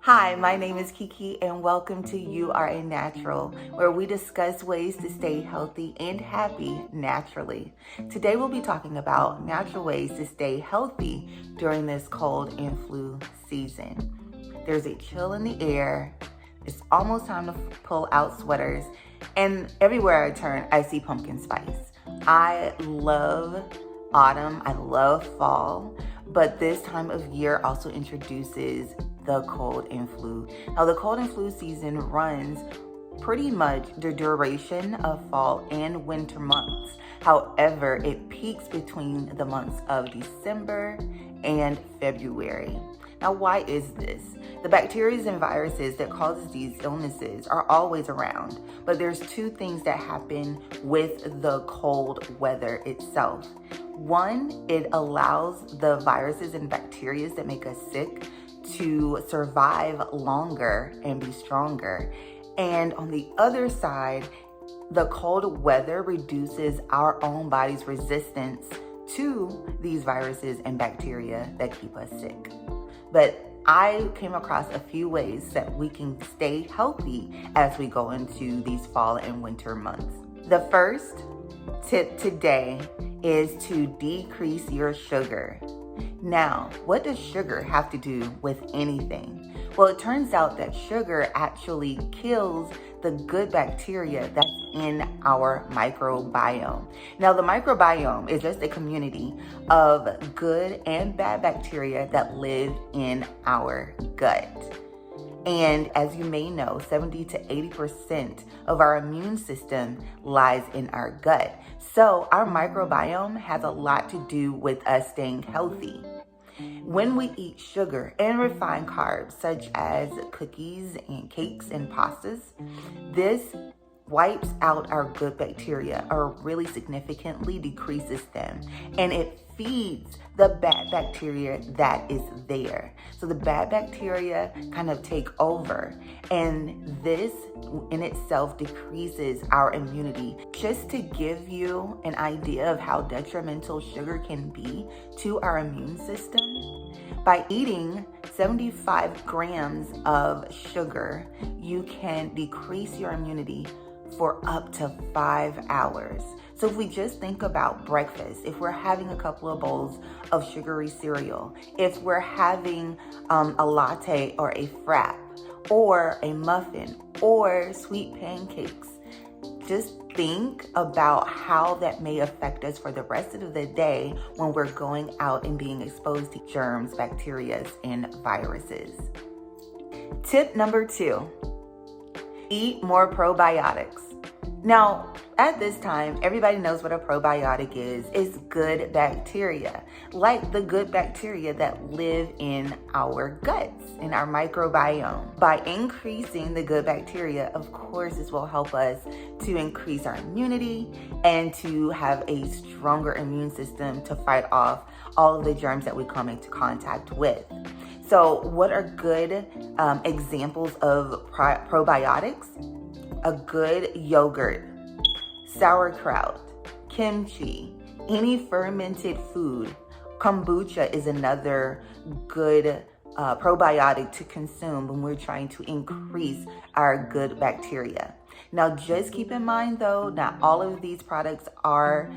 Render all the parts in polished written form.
Hi, my name is Kiki and welcome to You Are a Natural, where we discuss ways to stay healthy and happy naturally. Today we'll be talking about natural ways to stay healthy during this cold and flu season. There's a chill in the air, it's almost time to pull out sweaters, and everywhere I turn, I see pumpkin spice. I love autumn, I love fall, but this time of year also introduces the cold and flu. Now, the cold and flu season runs pretty much the duration of fall and winter months. However, it peaks between the months of December and February. Now, why is this? The bacteria and viruses that causes these illnesses are always around, but there's two things that happen with the cold weather itself. One, it allows the viruses and bacteria that make us sick to survive longer and be stronger. And on the other side, the cold weather reduces our own body's resistance to these viruses and bacteria that keep us sick. But I came across a few ways that we can stay healthy as we go into these fall and winter months. The first tip today is to decrease your sugar. Now, what does sugar have to do with anything? Well, it turns out that sugar actually kills the good bacteria that's in our microbiome. Now, the microbiome is just a community of good and bad bacteria that live in our gut. And as you may know, 70 to 80% of our immune system lies in our gut. So our microbiome has a lot to do with us staying healthy. When we eat sugar and refined carbs, such as cookies and cakes and pastas, this wipes out our good bacteria or really significantly decreases them. And it feeds the bad bacteria that is there. So the bad bacteria kind of take over, and this in itself decreases our immunity. Just to give you an idea of how detrimental sugar can be to our immune system, by eating 75 grams of sugar, you can decrease your immunity for up to 5 hours. So if we just think about breakfast, if we're having a couple of bowls of sugary cereal, if we're having a latte or a frap or a muffin or sweet pancakes, just think about how that may affect us for the rest of the day when we're going out and being exposed to germs, bacteria, and viruses. Tip number 2, eat more probiotics. Now, at this time, everybody knows what a probiotic is. It's good bacteria, like the good bacteria that live in our guts, in our microbiome. By increasing the good bacteria, of course, this will help us to increase our immunity and to have a stronger immune system to fight off all of the germs that we come into contact with. So what are good examples of probiotics? A good yogurt, sauerkraut, kimchi, any fermented food. Kombucha is another good probiotic to consume when we're trying to increase our good bacteria. Now, just keep in mind though, not all of these products are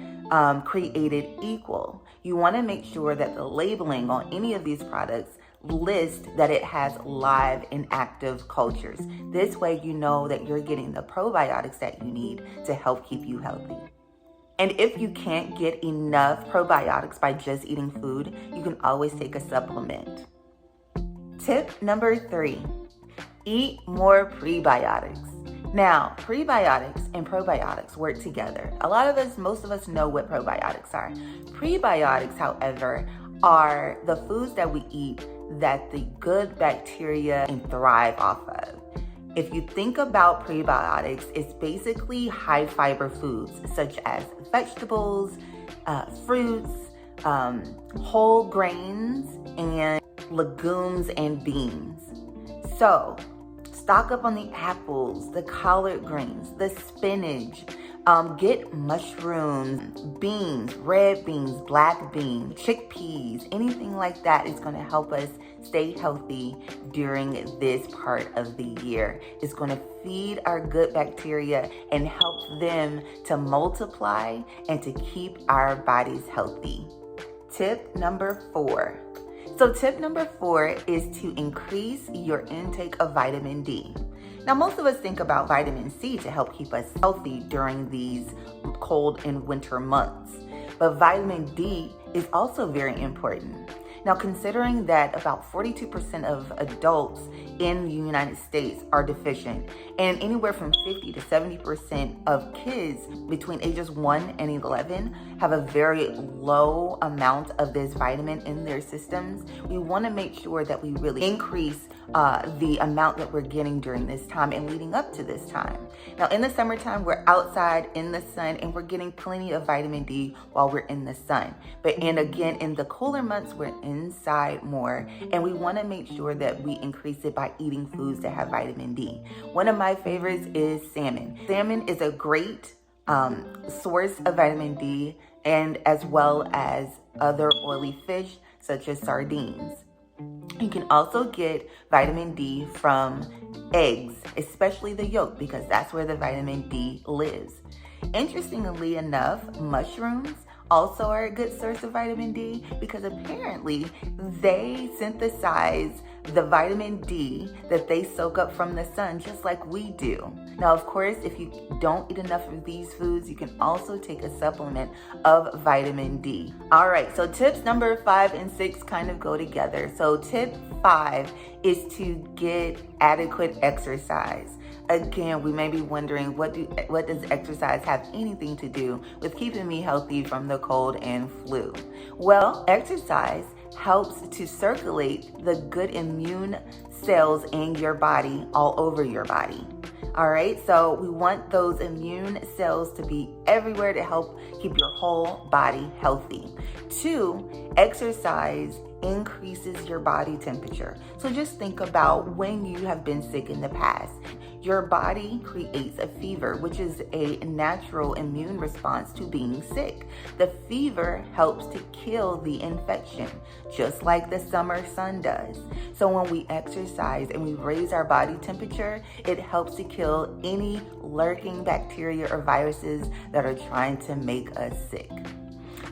created equal. You want to make sure that the labeling on any of these products list that it has live and active cultures. This way you know that you're getting the probiotics that you need to help keep you healthy. And if you can't get enough probiotics by just eating food, you can always take a supplement. Tip number 3, eat more prebiotics. Now, prebiotics and probiotics work together. Most of us know what probiotics are. Prebiotics, however, are the foods that we eat that the good bacteria can thrive off of. If you think about prebiotics, it's basically high fiber foods such as vegetables, fruits, whole grains, and legumes and beans. So stock up on the apples, the collard greens, the spinach, Get mushrooms, beans, red beans, black beans, chickpeas, anything like that is going to help us stay healthy during this part of the year. It's going to feed our good bacteria and help them to multiply and to keep our bodies healthy. Tip number 4. So tip number 4 is to increase your intake of vitamin D. Now, most of us think about vitamin C to help keep us healthy during these cold and winter months, but vitamin D is also very important. Now, considering that about 42% of adults in the United States are deficient, and anywhere from 50 to 70% of kids between ages 1 and 11 have a very low amount of this vitamin in their systems, we want to make sure that we really increase the amount that we're getting during this time and leading up to this time. Now, in the summertime, we're outside in the sun and we're getting plenty of vitamin D while we're in the sun. And again, in the cooler months, we're inside more, and we want to make sure that we increase it by eating foods that have vitamin D. One of my favorites is salmon. Salmon is a great source of vitamin D, and as well as other oily fish such as sardines. You can also get vitamin D from eggs, especially the yolk, because that's where the vitamin D lives. Interestingly enough, mushrooms also are a good source of vitamin D because apparently they synthesize the vitamin D that they soak up from the sun just like we do. Now, of course, if you don't eat enough of these foods, you can also take a supplement of vitamin D. All right, so tips number 5 and 6 kind of go together. So tip 5 is to get adequate exercise. Again, we may be wondering, what does exercise have anything to do with keeping me healthy from the cold and flu? Well, exercise helps to circulate the good immune cells in your body all over your body. All right, so we want those immune cells to be everywhere to help keep your whole body healthy. 2, exercise increases your body temperature. So just think about when you have been sick in the past. Your body creates a fever, which is a natural immune response to being sick. The fever helps to kill the infection, just like the summer sun does. So when we exercise and we raise our body temperature, it helps to kill any lurking bacteria or viruses that are trying to make us sick.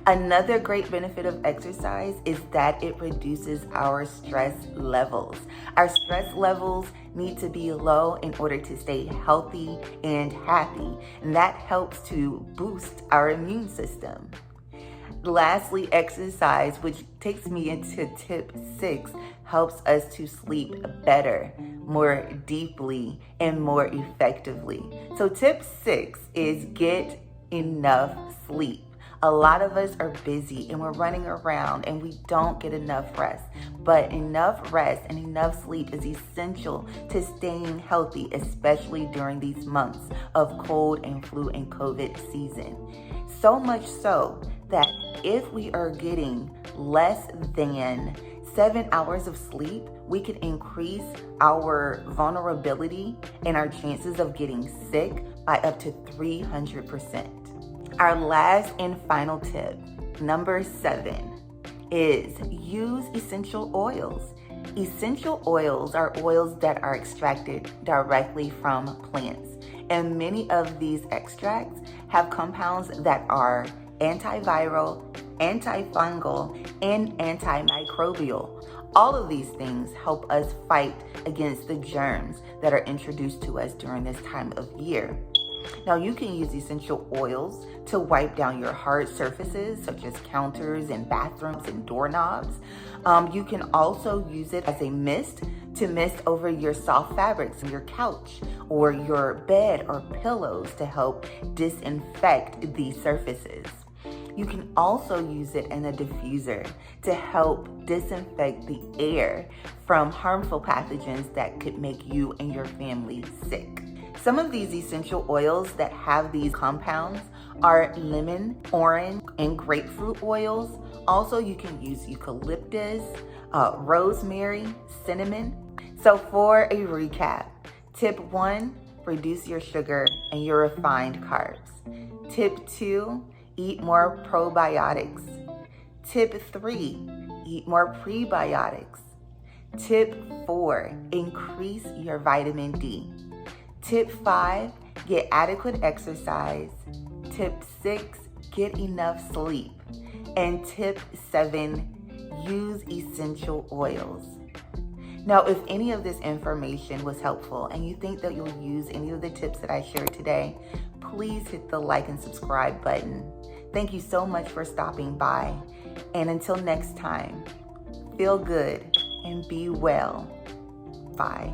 Another great benefit of exercise is that it reduces our stress levels. Our stress levels need to be low in order to stay healthy and happy, and that helps to boost our immune system. Lastly, exercise, which takes me into tip 6, helps us to sleep better, more deeply, and more effectively. So tip 6 is get enough sleep. A lot of us are busy and we're running around and we don't get enough rest. But enough rest and enough sleep is essential to staying healthy, especially during these months of cold and flu and COVID season. So much so that if we are getting less than 7 hours of sleep, we can increase our vulnerability and our chances of getting sick by up to 300%. Our last and final tip, number 7, is use essential oils. Essential oils are oils that are extracted directly from plants, and many of these extracts have compounds that are antiviral, antifungal, and antimicrobial. All of these things help us fight against the germs that are introduced to us during this time of year. Now, you can use essential oils to wipe down your hard surfaces, such as counters and bathrooms and doorknobs. You can also use it as a mist to mist over your soft fabrics, your couch, or your bed or pillows to help disinfect these surfaces. You can also use it in a diffuser to help disinfect the air from harmful pathogens that could make you and your family sick. Some of these essential oils that have these compounds are lemon, orange, and grapefruit oils. Also, you can use eucalyptus, rosemary, cinnamon. So for a recap, tip 1, reduce your sugar and your refined carbs. Tip 2, eat more probiotics. Tip 3, eat more prebiotics. Tip 4, increase your vitamin D. Tip 5, get adequate exercise. Tip 6, get enough sleep. And tip 7, use essential oils. Now, if any of this information was helpful and you think that you'll use any of the tips that I shared today, please hit the like and subscribe button. Thank you so much for stopping by. And until next time, feel good and be well. Bye.